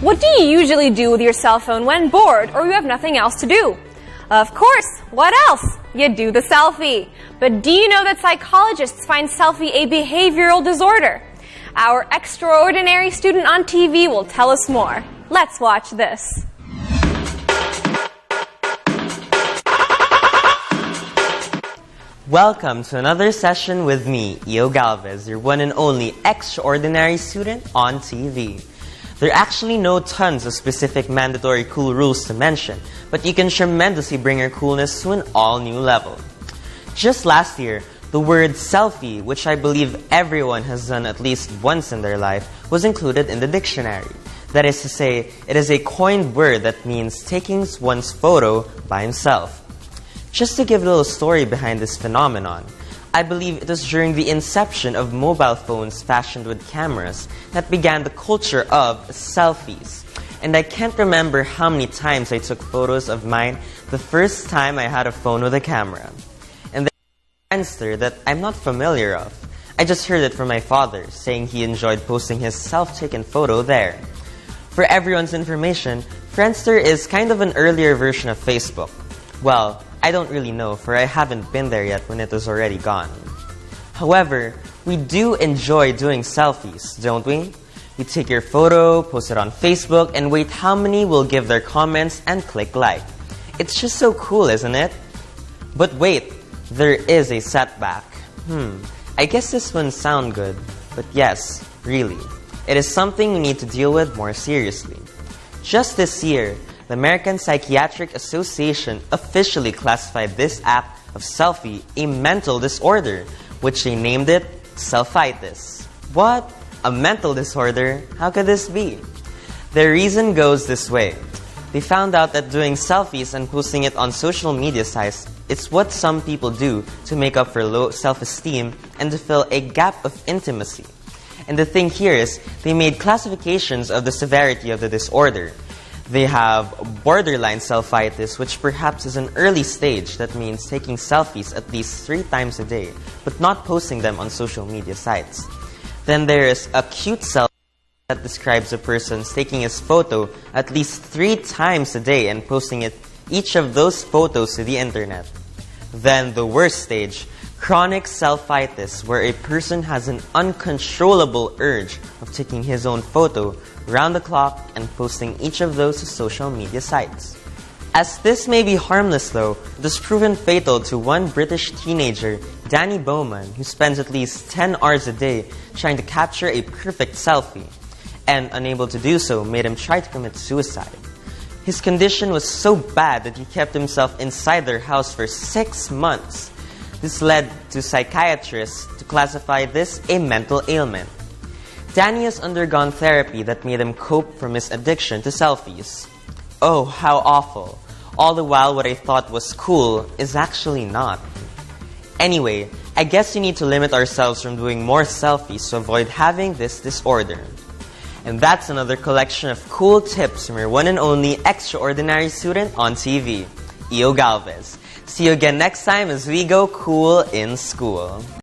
What do you usually do with your cell phone when bored or you have nothing else to do? Of course, what else? You do the selfie. But do you know that psychologists find selfie a behavioral disorder? Our extraordinary student on TV will tell us more. Let's watch this. Welcome to another session with me, Galves, your one and only extraordinary student on TV. There are actually no tons of specific mandatory cool rules to mention, but you can tremendously bring your coolness to an all-new level. Just last year, the word selfie, which I believe everyone has done at least once in their life, was included in the dictionary. That is to say, it is a coined word that means taking one's photo by himself. Just to give a little story behind this phenomenon, I believe it was during the inception of mobile phones fashioned with cameras that began the culture of selfies. And I can't remember how many times I took photos of mine the first time I had a phone with a camera. And there's a Friendster that I'm not familiar of. I just heard it from my father, saying he enjoyed posting his self-taken photo there. For everyone's information, Friendster is kind of an earlier version of Facebook. Well, I don't really know, for I haven't been there yet when it was already gone. However, we do enjoy doing selfies, don't we? We take your photo, post it on Facebook, and wait how many will give their comments and click like. It's just so cool, isn't it? But wait, there is a setback. I guess this wouldn't sound good, but yes, really. It is something we need to deal with more seriously. Just this year, the American Psychiatric Association officially classified this act of selfie a mental disorder, which they named it selfitis. What? A mental disorder? How could this be? The reason goes this way. They found out that doing selfies and posting it on social media sites is what some people do to make up for low self-esteem and to fill a gap of intimacy. And the thing here is, they made classifications of the severity of the disorder. They have borderline selfitis, which perhaps is an early stage that means taking selfies at least 3 times a day, but not posting them on social media sites. Then there is acute selfitis that describes a person taking his photo at least 3 times a day and posting each of those photos to the internet. Then the worst stage, chronic selfitis, where a person has an uncontrollable urge of taking his own photo round the clock and posting each of those to social media sites. As this may be harmless though, it was proven fatal to one British teenager, Danny Bowman, who spends at least 10 hours a day trying to capture a perfect selfie, and unable to do so made him try to commit suicide. His condition was so bad that he kept himself inside their house for 6 months. This led to psychiatrists to classify this a mental ailment. Danny has undergone therapy that made him cope from his addiction to selfies. Oh, how awful. All the while what I thought was cool is actually not. Anyway, I guess we need to limit ourselves from doing more selfies to avoid having this disorder. And that's another collection of cool tips from your one and only extraordinary student on TV, Galves. See you again next time as we go cool in school.